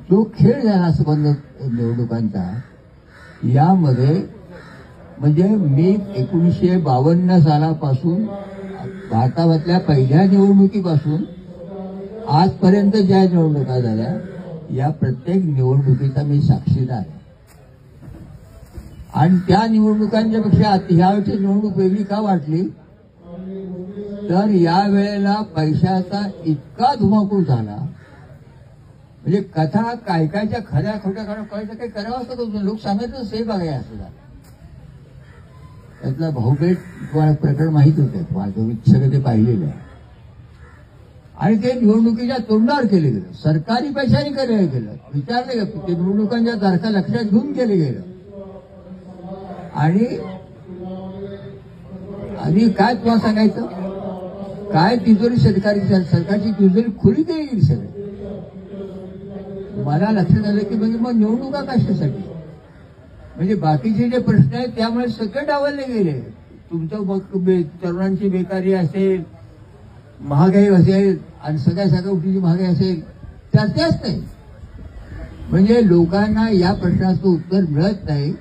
जो खेळ झाला संबंध निवडणुकांचा, यामध्ये म्हणजे मी 1952 सालापासून भारतामधल्या पहिल्या निवडणुकीपासून आजपर्यंत ज्या निवडणुका झाल्या, या प्रत्येक निवडणुकीचा मी साक्षीदार आहे. आणि त्या निवडणुकांच्या पेक्षा ह्यावेळची निवडणूक वेगळी का वाटली, तर यावेळेला पैशाचा इतका धुमाकूळ झाला, म्हणजे कथा काय कायच्या खऱ्या खोट्या कळायचं काही करावं असं होतं. लोक सांगायचं सेफ आहे असं झालं. त्यातला भाऊपेठ प्रकरण माहीत होते, तुम्ही सगळं ते पाहिलेलं आहे. आणि ते निवडणुकीच्या तोंडावर केले गेलं, सरकारी पैशाने केलं गेलं, विचारलं गेलं, ते निवडणुकांच्या तारखा लक्षात घेऊन केलं गेलं. आणि काय तुम्हाला सांगायचं, काय तिजोरी सरकारची तिजोरी खुली गेली सगळी. मला लक्षात आलं की म्हणजे मग निवडणुका कशासाठी, म्हणजे बाकीचे जे प्रश्न आहेत त्यामुळे सगळे डावलले गेले. तुमचं मग तरुणांची बेकारी असेल, महागाई असेल, आणि सगळ्या गोष्टीची महागाई असेल, चर्चाच नाही. म्हणजे लोकांना या प्रश्नाचं उत्तर मिळत नाही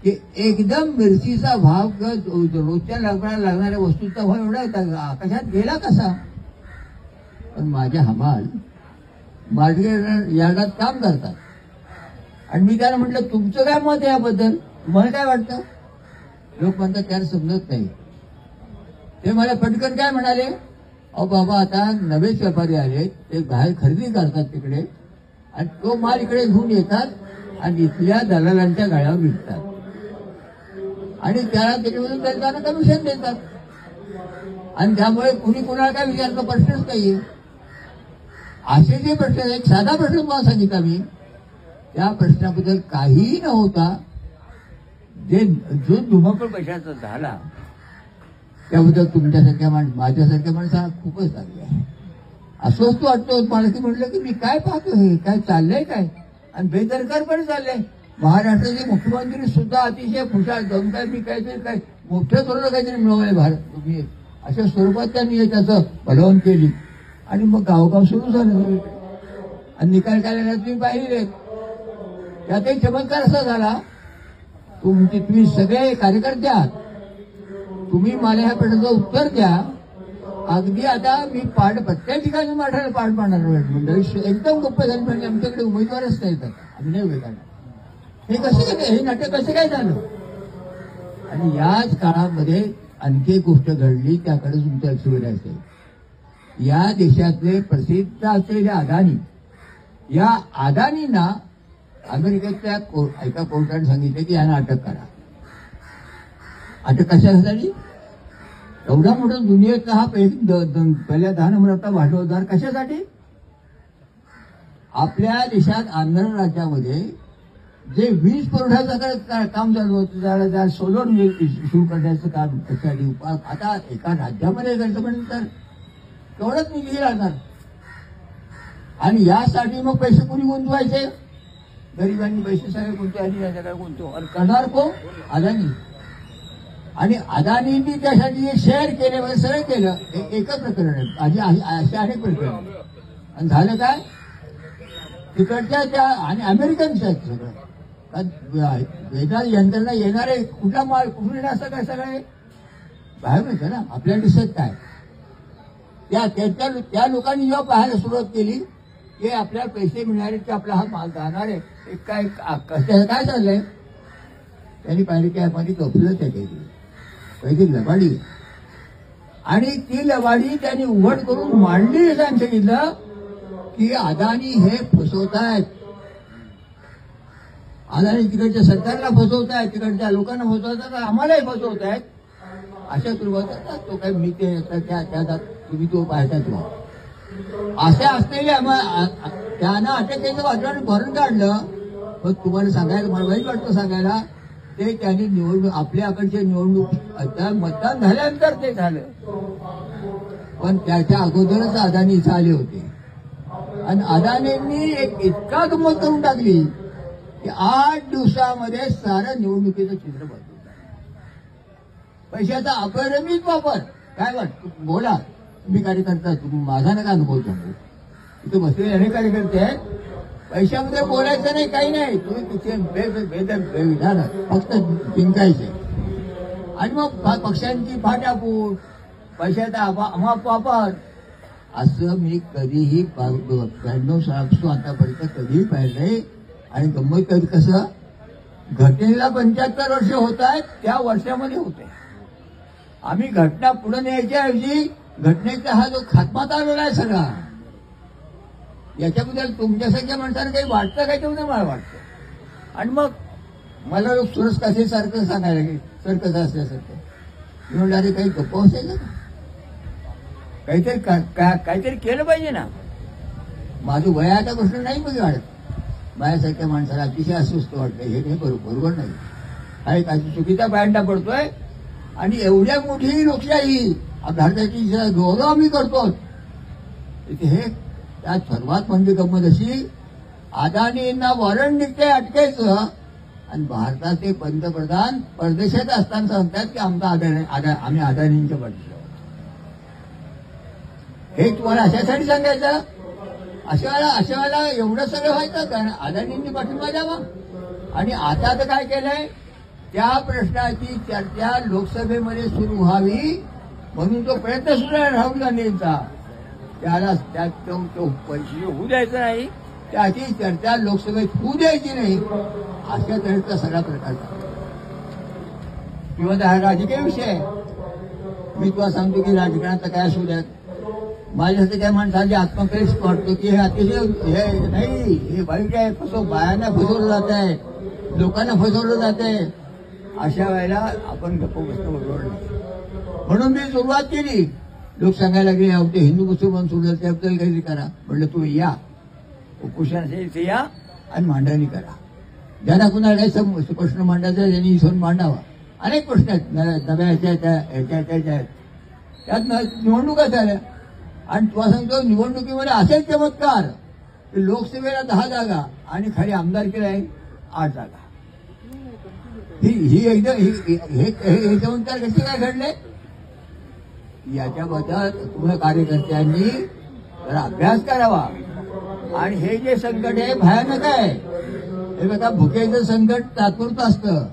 की एकदम मिरचीचा भाव, रोजच्या लागणाऱ्या वस्तूंचा भाव एवढा आकाशात गेला कसा. पण माझे हमाल मार्केट यार्डात काम करतात, आणि मी त्याला म्हटलं तुमचं काय मत आहे याबद्दल, तुम्हाला काय वाटतं. लोक म्हणतात त्याला समजत नाही. ते मला पटकन काय म्हणाले, अहो बाबा आता नवेच व्यापारी आले, ते बाहेर खरेदी करतात तिकडे, आणि तो माल इकडे घेऊन येतात आणि इथल्या दलालांच्या गाळ्यावर विकतात, आणि त्याला त्याच्यामधून त्यांना कमिशन देतात, आणि त्यामुळे कुणी कुणाला काय विचारतो प्रश्नच नाहीये. असे जे प्रश्न, एक साधा प्रश्न तुम्हाला सांगितला मी, त्या प्रश्नाबद्दल काहीही नव्हता. जो धुमाकूळ पैशाचा झाला त्याबद्दल तुमच्यासारख्या माझ्यासारख्या माणसाला खूपच लागले आहे. अस्वस्थ वाटतो मला की म्हटलं की मी काय पाहतो, हे काय चाललंय काय, आणि बेदरकारपणे चाललंय. महाराष्ट्राचे मुख्यमंत्री सुद्धा अतिशय खुशाल जाऊन काय मी काहीतरी काय मोठ्या धोरण काहीतरी मिळवलंय भारत तुम्ही, अशा स्वरूपात त्यांनी त्याचं भलवण केली. आणि मग गावगाव सुरू झालं, आणि निकाल काढण्याला तुम्ही पाहिले. त्यात एक चमत्कार असा झाला, तुम्ही सगळे कार्यकर्ते आहात, तुम्ही मला ह्या प्रश्नाचं उत्तर द्या. अगदी आता मी प्रत्येक ठिकाणी मराठ्याला पाठ पाडणार मंडळी एकदम गप्प झाली, म्हणजे आमच्याकडे उमेदवारच नाही तर आम्ही नाही उभे करणार. हे कसं काय, हे नाटक कसं काय झालं. आणि याच काळामध्ये आणखी एक गोष्ट घडली, त्याकडे तुमचं लक्ष वेध असेल. या देशातले प्रसिद्ध असलेले अदानी, या अदानींना अमेरिकेतल्या एका कोर्टाने सांगितले की यांना अटक करा. अटक कशासाठी, एवढा मोठा दुनियेतला हा पहिल्या 10 नंबरचा भांडवलदार कशासाठी. आपल्या देशात आंध्र राज्यामध्ये जे वीज पुरवठ्याचं काम चालू होतं, त्याला सोलर सुरू करण्याचं काम त्यासाठी, आता एका राज्यामध्ये करायचं म्हणलं तर तेवढंच निधी लागणार. आणि यासाठी मग पैसे कोणी गुंतवायचे, गरिबांनी पैसे सगळे गुंतवायचे, याच्याकडे गुंतव, आणि करणार कोण, अदानी. आणि अदानींनी त्यासाठी जे शेअर केले म्हणजे सगळं केलं, एकच प्रकरण आहे. असे अनेक प्रकरण. आणि झालं काय, तिकडच्या त्या आणि अमेरिकनच्या सगळं वेदा यंत्रणा येणारे कुठला माल कुठून येणार, असं काय सगळे बाहेर मिळतं ना. आपल्या दिसत काय, त्या लोकांनी जेव्हा पाहायला सुरुवात केली की आपल्याला पैसे मिळणारे, की आपला हा माल जाणार आहे, काय काय चाललंय, त्यांनी पाहिलं की आपण गफलत आहे, काहीतरी लबाडी. आणि ती लबाडी त्यांनी उघड करून मांडली. त्यांनी सांगितलं की अदानी हे फसवतायत, अदानी तिकडच्या सरकारला फसवतायत, तिकडच्या लोकांना फसवतात, आम्हालाही फसवतायत. अशा स्वरूपात तो काही मी त्या तुम्ही तो पाहता तुम्हाला असे असलेले त्यांना अटक केलं, वाटलं भरून काढलं. पण तुम्हाला सांगायला मला वाईट वाटतं सांगायला, ते त्यांनी निवडणूक आपल्याकडचे निवडणूक मतदान झाल्यानंतर ते झालं, पण त्याच्या अगोदरच अदानी इथं आले होते. आणि अदानींनी एक इतका गंमत करून टाकली की 8 दिवसामध्ये सारं निवडणुकीचं चित्र बदललं. पैशाचा अपरिमित वापर. काय वाटतं, बोला तुम्ही कार्यकर्ता, तुम्ही माझा नका अनुभव सांगू. इथे बसलेले अनेक कार्यकर्ते आहेत, पैशामध्ये बोलायचं नाही, काही नाही. तुम्ही तुमचे विधान फक्त जिंकायचे आणि मग पक्षांची फाटाफूट, पैशाचा अमापापड असं मी कधीही 92 सालापासून आतापर्यंत कधीही पाहिलं नाही. आणि गंमत कधी कसं घटनेला 75 वर्ष होत आहेत, त्या वर्षामध्ये होते. आम्ही घटना पुढे न्यायच्या ऐवजी घटनेचा हा जो खात्मा चालवला आहे सगळा, याच्याबद्दल तुमच्यासारख्या माणसाला काही वाटतं काय तेवढं मला वाटतं. आणि मग मला लोक सुरस कसेसारखं सांगायला लागेल, सरकस असल्यासारखं. मी म्हणलं अरे काही गप्पा असेल ना, काहीतरी केलं पाहिजे ना. माझं वयाचा प्रश्न नाही बघ वाढत. माझ्यासारख्या माणसाला अतिशय अस्वस्थ वाटतं, हे काही बरोबर नाही. हा एक अति चुकीचा पॅन्टा पडतोय. आणि एवढ्या मोठी लोकशाही भारताची गौरव आम्ही करतो. हे त्यात सर्वात म्हणजे गंमत अशी, अदानींना वॉरंट निघते अटकेचं आणि भारताचे पंतप्रधान परदेशात असताना सांगतात की आमचा आम्ही अदानींच्या पाठीशी. हे तुम्हाला अशासाठी सांगायचं? अशा वेळेला एवढं सगळं व्हायचं कारण अदानींनी पाठिंबा द्यावा. आणि आता तर काय केलंय, त्या प्रश्नाची चर्चा लोकसभेमध्ये सुरू व्हावी म्हणून तो प्रयत्न सुरू आहे राहुल गांधींचा. त्याला त्यात तो पैसे होऊ द्यायचं नाही, त्याची चर्चा लोकसभेत होऊ द्यायची नाही, अशा तऱ्हेचा सगळा प्रकार किंवा हा राजकीय विषय आहे. मी तुला सांगतो की राजकारणाचा काय असू द्यात, माझ्यासाठी त्या माणसाची आत्मक्लेश वाटतो की हे अतिशय हे नाही, हे वाईट आहे, बायांना फसवलं जात आहे, लोकांना फसवलं जात आहे. अशा वेळेला आपण गप्प बसणं बरोबर नाही. म्हणून मी सुरुवात केली. लोक सांगायला लागले होते हिंदू मुसलमान सोडलं त्याबद्दल काहीतरी करा. म्हटलं तुम्ही या, उपोषण असेल इथे या आणि मांडणी करा. ज्यांना कुणाला काही प्रश्न मांडायचा त्यांनी इथून मांडावा. अनेक प्रश्न आहेत नव्या ह्याच्या त्यात निवडणुका झाल्या. आणि तुला सांगतो निवडणुकीमध्ये असेच चमत्कार की लोकसभेला 10 जागा आणि खाली आमदारकीला आहे 8 जागा. ही एकदम हे चमत्कार कसे काय घडले याच्याबद्दल तुम्ही कार्यकर्त्यांनी जरा अभ्यास करावा. आणि हे जे संकट आहे भयानक आहे. हे बघा भुकेचं संकट तात्पुरतं असतं,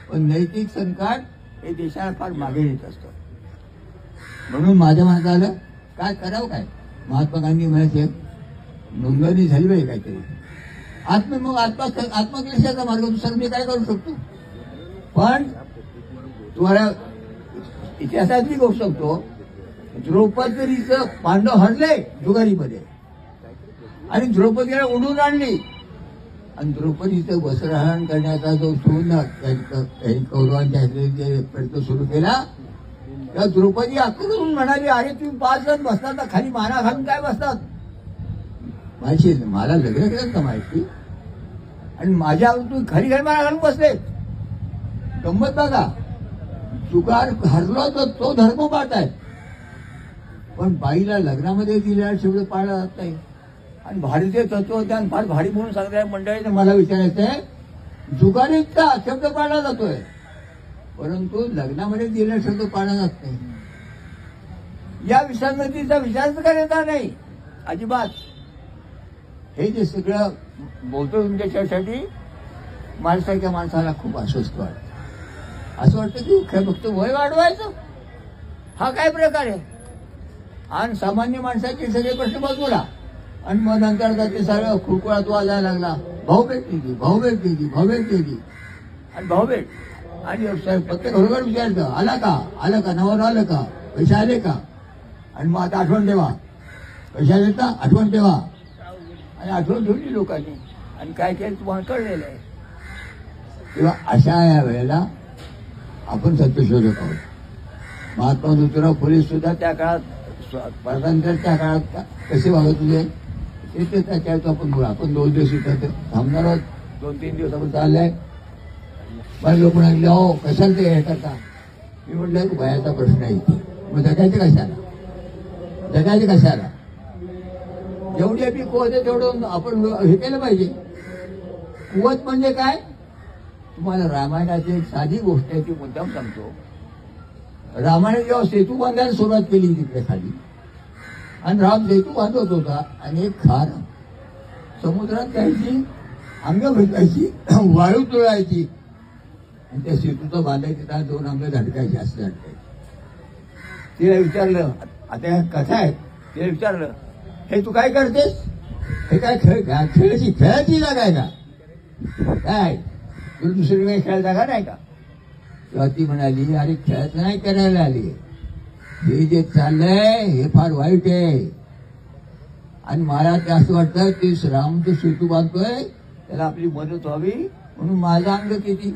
पण नैतिक संकट हे देशाला फार मागे नेत असतं. म्हणून माझ्या मनात आलं काय करावं. काय महात्मा गांधी म्हणायचे नोंदणी झाली पाहिजे काहीतरी. मग आत्मक्लेशाचा मार्ग दुसरा मी काय करू शकतो. पण तुम्हाला इतिहासातली गोष्ट सांगतो, द्रौपदीचं पांडव हरले जुगारीमध्ये आणि द्रौपदीला उडून आणली. आणि द्रौपदीचं वस्त्रहरण करण्याचा जो कौरवांच्या प्रयत्न सुरू केला, त्या द्रौपदी आकरून म्हणाली अरे तुम्ही 5 जण बसतात ना खाली माना घालून काय बसतात. माहिती मला लग्न केलं का माहिती. आणि माझ्या तुम्ही खाली खाली माना घालून बसले. गंमत बघा, जुगार हरलो तर तो धर्म पाळताय, पण बाईला लग्नामध्ये दिलेला शब्द पाळला जात नाही. आणि भारतीय तत्वज्ञान फार भारी म्हणून सांगताय मंडळीने मला विचारायचंय, जुगारीचा शब्द पाळला जातोय परंतु लग्नामध्ये दिलेला शब्द पाळला जात नाही. या विसंगतीचा विचारच करायचा नाही अजिबात. हे जे सगळं बोलतो तुमच्यासाठी माझ्यासारख्या माणसाला खूप अस्वस्थ वाटतं. असं वाटतं की फक्त वय वाढवायचं हा काय प्रकार आहे. आणि सामान्य माणसाचे सगळे प्रश्न बाजूला आणि मग नंतर ते सगळं खुळखुळात वाजायला लागला. भाऊबेट केली, भाऊबेट केली, भाऊबेट केली आणि भाऊबेट. आणि प्रत्येक घरोघर विचारायचं आला का, आलं का, नवर आलं का, पैसे आले का. आणि मग आता आठवण ठेवा, पैसे आले का आठवण ठेवा. आणि आठवण ठेवली लोकांनी आणि काय केलं तुम्हाला कळलेलं आहे. तेव्हा अशा या वेळेला आपण सत्यशोधक आहोत. महात्मा ज्योतिराव फुले सुद्धा त्या काळात स्वातंत्र्याच्या काळात कसे वागत होते ते त्याच्यावर आपण बोला. आपण 2 दिवस इथं थांबणार आहोत, 2-3 दिवस आपण चाललंय. मला लोक म्हणाले हो कशाला ते हे करता. मी म्हटलं वयाचा प्रश्न आहे इथे, मग जगायचं कशाला, जगायचं कशाला. जेवढी आपली कुवत आहे तेवढं आपण हे केलं पाहिजे. कुवत म्हणजे काय, तुम्हाला रामायणाची एक साधी गोष्ट आहे ती मुद्दाम सांगतो. रामाने जेव्हा सेतू बांधायला सुरुवात केली तिकडे खाली आणि राम सेतू बांधत होता आणि एक खार समुद्रात जायची, अंग भेटायची, वाळू तुळायची आणि त्या सेतूचं बांधायची, त्या 2 अंग झटकायची, असं झटकायची. तिला विचारलं, आता ह्या कथा आहेत, तिला विचारलं, हे तू काय करतेस? हे काय खेळाची जागा आहे का? काय तुला दुसरी काही खेळ जागा नाही का? तेव्हा ती म्हणाली, अरे खेळाचं नाही करायला आली, हे जे चाललंय हे फार वाईट आहे आणि मला ते असं वाटतं की रामचं सेतू बांधतोय, त्याला आपली मदत व्हावी म्हणून माझं अंग किती,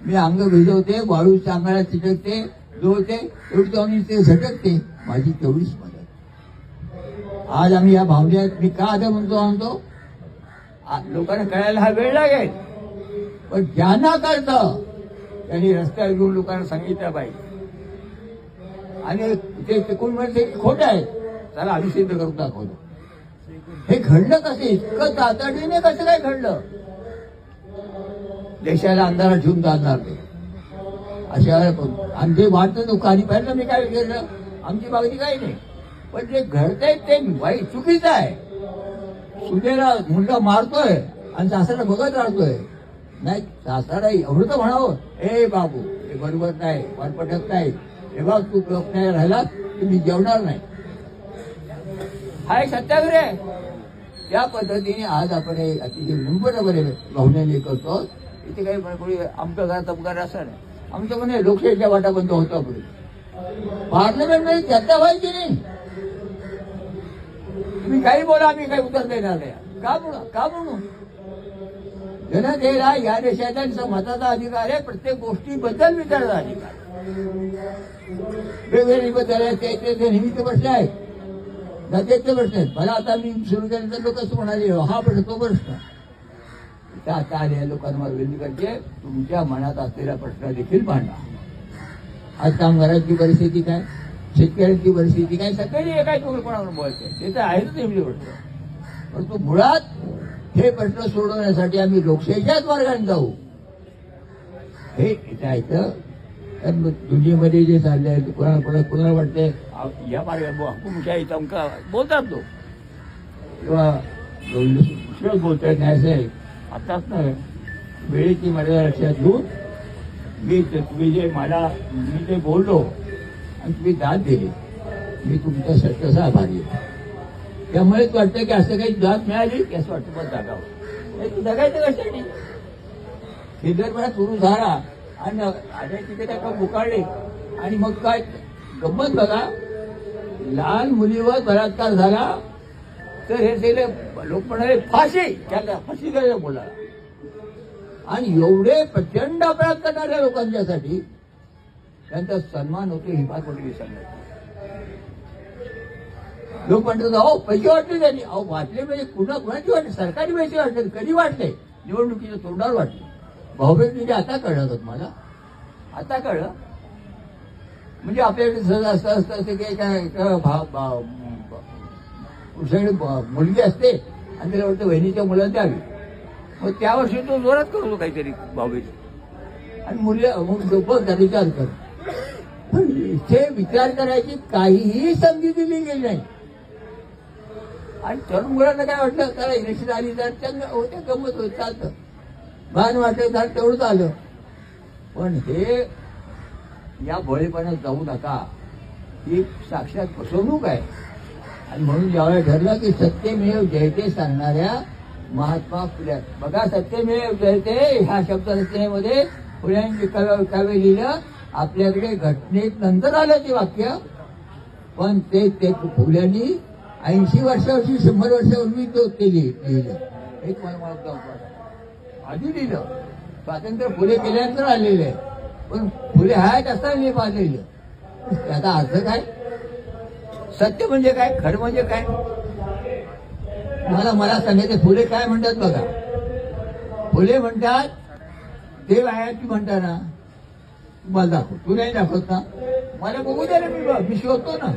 मी अंग भिजवते, वाळूच्या अंगाला चिटकते, जोडते, एवढी जाऊन ते झटकते, माझी तेवढीच मदत. आज आम्ही या भावनेत मी का आता म्हणतो लोकांना कळायला हा वेळ लागेल, पण ज्यांना कळतं त्यांनी रस्त्यावर घेऊन लोकांना सांगितलं पाहिजे. आणि ते कोण म्हणते खोटं आहे, त्याला आम्ही सिद्ध करून दाखवतो. हे घडलं कसं, इतकं तातडीने कसं काय घडलं? देशाला अंधारात ठेवून जाणार ते अशा आमचे वाटतं दुःख. आणि पहिलं मी काय केलं, आमची मागणी काही नाही, पण जे घडतंय ते वाईट चुकीचं आहे. सुनेला मुलगा मारतोय आणि सासऱ्याला बघत राहतोय, नाही सासरा एवढं तर म्हणावं, ए बाबू हे बरोबर नाही, पटत नाही, हे बघ तू लोक नाही राहिला तुम्ही जेवणार नाही. हा एक सत्याग्रह आहे. त्या पद्धतीने आज आपण अतिशय विनम्रपणे भावनेने करतो. इथे काही कोणी आमच्या घरात अपघात असा नाही, आमचं म्हणे लोकशाहीच्या वाटा बंद होता. पुढे पार्लमेंटमध्ये चर्चा व्हायची नाही. तुम्ही काही बोला, आम्ही काही उत्तर देणार नाही. का म्हणू जनतेला या देशाचा मताचा अधिकार आहे, प्रत्येक गोष्टीबद्दल विचारायचा अधिकार. वेगवेगळी बद्दल आहे ते निमित्त प्रश्न आहेत, नद्याचे प्रश्न आहेत. मला आता मी सुरू केल्यानंतर लोक असं म्हणाले, हा प्रश्न तो प्रश्न. आता आलेल्या लोकांना मला विनंती करते, तुमच्या मनात असलेला प्रश्न देखील मांडा. आज कामगारांची परिस्थिती काय, शेतकऱ्यांची परिस्थिती काय, सगळी काय तुम्ही कोणावर बोलायचं ते तर आहेच नेमकी गोष्ट. परंतु मुळात हे प्रश्न सोडवण्यासाठी आम्ही लोकशाहीच्याच मार्गाने जाऊ. हे ऐकतं दुनियेमध्ये जे चाललंय, कोणाला वाटतंय या मार्गात हुकुमशाही चमका बोलतात तो, किंवा दुसरं बोलतोय न्यायसाहेब. आताच ना वेळेची मर्यादा लक्षात घेऊन तुम्ही जे मी ते बोललो आणि तुम्ही दाद दिली, मी तुमच्या सत्याचा आभारी आहे. त्यामुळेच वाटतं की असं काही दाद मिळाली की असं वाटतं पण जगावं. तू जगायचं कशाने? केंद्रपणा सुरू झाला आणि तिथे काय बुकाळले आणि मग काय गंमत बघा, लहान मुलीवर बलात्कार झाला तर हे सगळे लोक म्हणाले फाशी, त्याला फाशी द्यायला बोला. आणि एवढे प्रचंड अपराध करणाऱ्या लोकांच्यासाठी त्यांचा सन्मान होतो, ही फार मोठी सांगत. लोक म्हणतात अहो पैसे वाटले त्यांनी, अहो वाटले म्हणजे कुणाची वाटले, सरकारी पैसे वाटले, कधी वाटले? निवडणुकीच्या तोंडावर वाटले. भाऊबेट म्हणजे आता कळलं का तुम्हाला? आता कळलं म्हणजे आपल्याकडे सहज असं की मुलगी असते आणि त्याला वाटतं बहिणीच्या मुलाला द्यावी, मग त्या वर्षी तो जोरात करतो काहीतरी भाऊबेट आणि मुलं विचार कर. पण इथे विचार करायची काहीही संधी दिली गेली नाही. आणि तरुण मुलांना काय वाटलं, त्याला इलेक्शन आली तर चांगलं होते, गंमत होत, चालतं, भान वाटलं तर तेवढंच आलं. पण हे या भोळेपणात जाऊ नका, ही साक्षात फसवणूक आहे. आणि म्हणून ज्यावेळेला ठरलं की सत्यमेव जयते सांगणाऱ्या महात्मा फुले, बघा सत्यमेव जयते ह्या शब्द रचनेमध्ये फुल्यांनी काव्य लिहिलं. आपल्याकडे घटनेत नंतर आलं ते वाक्य, पण ते फुल्यांनी 80 वर्षावर्षी 100 वर्षापूर्वी ते लिहिलं. एक मला आधी लिहिलं, स्वातंत्र्य फुले केल्यानंतर आलेलं आहे, पण फुले आहेत असताना मी पाहिलेलं. त्याचा अर्थ काय? सत्य म्हणजे काय, खरं म्हणजे काय? मला सांगायचं फुले काय म्हणतात बघा. फुले म्हणतात देव आहे की म्हणताना मला दाखव, तू नाही दाखवत ना, मला बघू दे ना, मी शोधतो ना,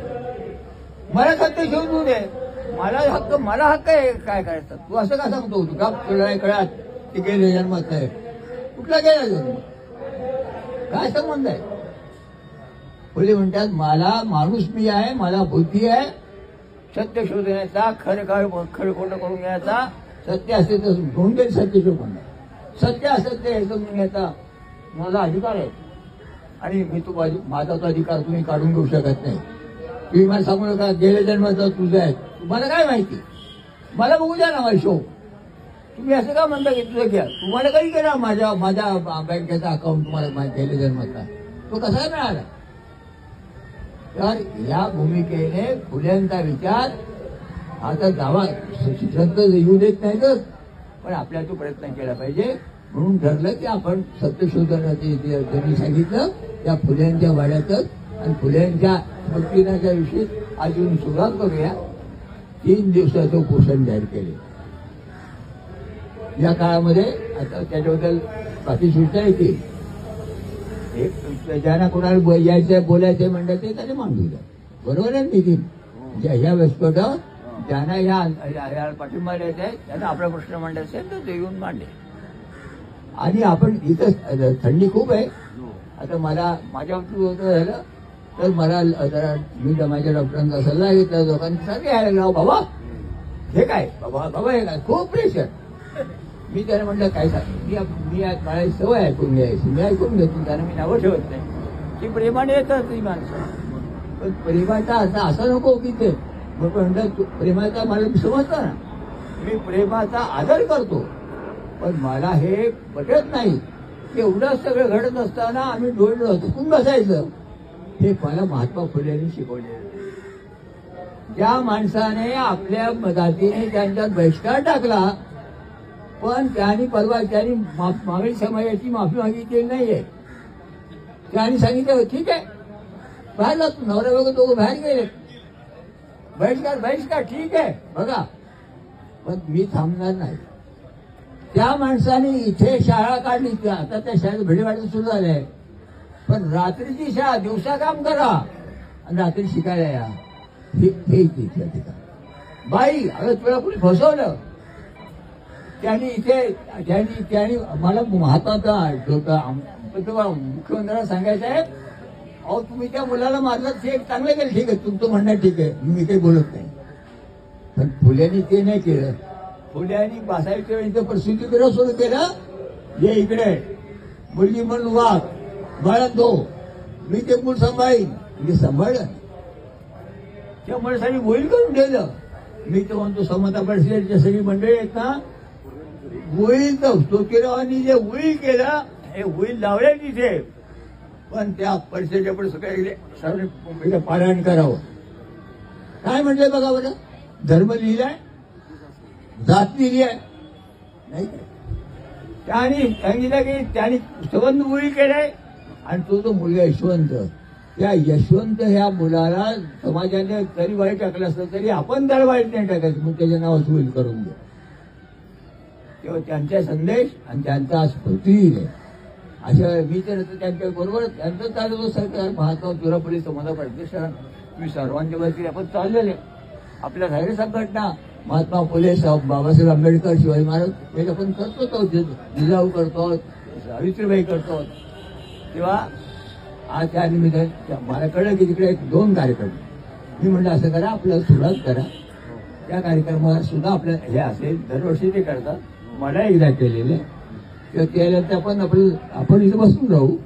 मला सत्य शोधू दे, मला हक्क आहे काय करायचं. तू असं का सांगतो? तुला तुला नाही कळत की गेले जन्मात आहे, कुठला गेला जन्म, काय संबंध आहे? फुले म्हणतात मला माणूस मी आहे, मला बुद्धी आहे, सत्य शोधण्याचा, खरं खोटं करून घ्यायचा सत्य असेल तर घेऊन गेल सत्य म्हणा सत्य असत्य हे समजून घेता मला अधिकार आहे आणि मी माझा तो अधिकार तुम्ही काढून घेऊ शकत नाही. तुम्ही मला सांगू नका गेल्या जन्माचा तुझं आहे तुम्हाला काय माहिती मला बघू द्या ना माझा शो. तुम्ही असं का म्हणता की तुझं घ्या तुम्हाला कधी केला माझ्या बँकेचा अकाउंट तुम्हाला गेल्या जन्माचा तो कसा मिळाला. तर या भूमिकेने फुल्यांचा विचार आता गावा शिक्षण येऊ देत नाही तर पण आपल्याला तो प्रयत्न केला पाहिजे. म्हणून ठरलं की आपण सत्यशोधनाचे त्यांनी सांगितलं त्या फुल्यांच्या वाड्यातच आणि फुल्यांच्या स्मृतिदिनाच्या विषयी आज येऊन सुरुवात करूया. 3 दिवसाचं पोषण जाहीर केले. या काळामध्ये आता त्याच्याबद्दल बाकी सूचना येतील. ज्यांना कोणाला यायचं बोलायचं म्हणतात ते त्याने मांडू द्या. बरोबर आहे नितीन. ह्या व्यासपीठ ज्यांना या पाठिंबा द्यायचा आहे त्यांना आपला प्रश्न मांडायचा असेल तर ते येऊन मांडले. आणि आपण इथं थंडी खूप आहे. आता मला माझ्या होतं झालं तर मला जरा मी माझ्या डॉक्टरांचा सल्ला घेतला. लोकांनी सगळे यायला लाव बाबा हे काय बाबा हे काय खूप प्रेशर. मी त्याला म्हटलं काय सांग मी मला सवय ऐकून घ्यायची मी ऐकून घेतो त्याला मी नावं ठेवत नाही. ती प्रेमाने येतात ती माणसं पण प्रेमाचा असं नको की ते म्हणतात प्रेमाचा मला समजतं ना मी प्रेमाचा आदर करतो पण मला हे पटत नाही की एवढं सगळं घडत असताना आम्ही डोळे झुकून बसायचं. हे मला महात्मा फुलेंनी शिकवले. ज्या माणसाने आपल्या जातीने त्यांच्यात बहिष्कार टाकला पण त्यांनी परवा त्यांनी मागील समाजाची माफी मागितलेली नाहीये. त्यांनी सांगितलं ठीक आहे बाहेर जातो नवरा बघा दोघं बाहेर गेले बहिष्कार ठीक आहे बघा पण मी थांबणार नाही. त्या माणसाने इथे शाळा काढली आता त्या शाळेत भेडेवाडीचं सुरू झालंय पण रात्रीची शाळा दिवसा काम करा आणि रात्री शिकायला या हे ठिकाण. बाई अगं तुला कुणी फसवलं त्यांनी मला महात्मा मुख्यमंत्र्यांना सांगायचं आहे अहो तुम्ही त्या मुलाला मारलं ते चांगलं केलं ठीक आहे तुमचं म्हणणं ठीक आहे मी काही बोलत नाही पण फुल्यांनी ते नाही केलं. फुल्यांनी बसायच्या वेळी प्रसिद्धीकरण सुरू केलं. ये इकडे मुलगी म्हणून वाघ बाळत दो मी ते मूल सांभाळीन म्हणजे सांभाळलं त्या माणसाने होईल करून ठेवलं. मी तर म्हणतो समता पडसलेटच्या सगळी मंडळी आहेत ना होईल तर तोकेरावांनी जे होईल केलं हे होईल लावले तिथे पण त्या परिस्थितीच्या पण सगळ्या पारायण करावं. काय म्हटलंय बघा बरं धर्म लिहिलाय जात लिहिली आहे नाही त्यांनी सांगितलं की त्यांनी संबंध होईल केलाय आणि तो जो मुलगा यशवंत त्या यशवंत ह्या मुलाला समाजाने जरी वाईट टाकलं असलं तरी आपण त्याला वाईट नाही टाकायचं मग त्याच्या नावाचं होईल करून दे. तेव्हा त्यांचा संदेश आणि त्यांचा स्फूर्ती अशा मी तर त्यांच्या बरोबर त्यांचं चालवलं सरकार महात्मा ज्योतिराव फुले समाजा पाहिजे तुम्ही सर्वांच्या वरती आपण चाललेले आपल्या राहिली संघटना महात्मा फुले बाबासाहेब आंबेडकर शिवाजी महाराज हे आपण करतो जिजाऊ करतो सावित्रीबाई करतो. तेव्हा आज त्या निमित्ताने मला कळलं की तिकडे 2 कार्यक्रम मी म्हटलं असं करा आपल्याला सुरुवात करा. त्या कार्यक्रमाला सुद्धा आपल्या हे असेल दरवर्षी ते करतात मला एकदा केलेले किंवा केल्यानंतर आपण इथं बसून राहू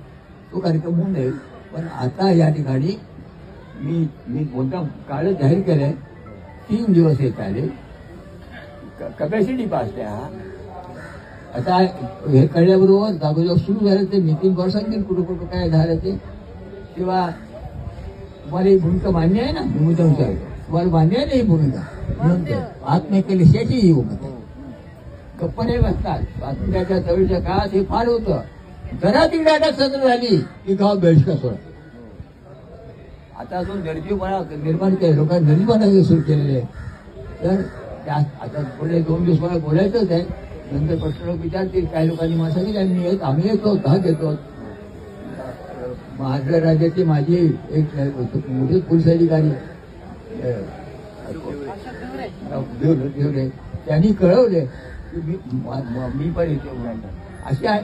तो कार्यक्रम होऊन जाईल. पण आता या ठिकाणी मी कोणता काळ जाहीर केलंय 3 दिवस येत आले कपॅसिटी पास द्या. आता हे कळल्याबरोबर जागोजाग सुरू झालं ते नितीन गौड सांगतील कुठं काय झालं ते तेव्हा तुम्हाला ही भूमिका मान्य आहे ना मी मुद्दा विचारतो तुम्हाला मान्य आहे ना ही भूमिका आत्मकेलेशाची ही भूमिका गप्प नाही बसतात. स्वातंत्र्याच्या जवळच्या काळात हे फार होतं जरा तिकडे अटक सत्र झाली की गाव बहिष्कार सोडा. आता जो निर्जीवपणा निर्माण केला लोकांनी निर्जीवपणा सुरू केलेले तर आता पुढे 2 दिवस मला बोलायचंच आहे. नंतर प्रश्न लोक विचारतील काही लोकांनी मला सांगितलं आम्ही येतो भाग घेतो. महाराष्ट्र राज्याचे माझे एक मोठे पोलीस अधिकारी त्यांनी कळवले की मी पण येते अशा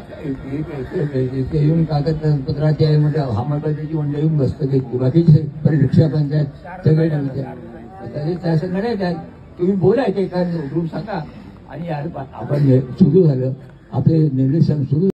येऊन कागदपत्राचे म्हणजे हामळपत्राची मंडळी येऊन बसतं घेतली बाकीचे रिक्षा पंचायत सगळे असं नाही तुम्ही बोलायचे कारण उठून सांगा आणि आपण सुरू झालं आपले निर्देशन सुरू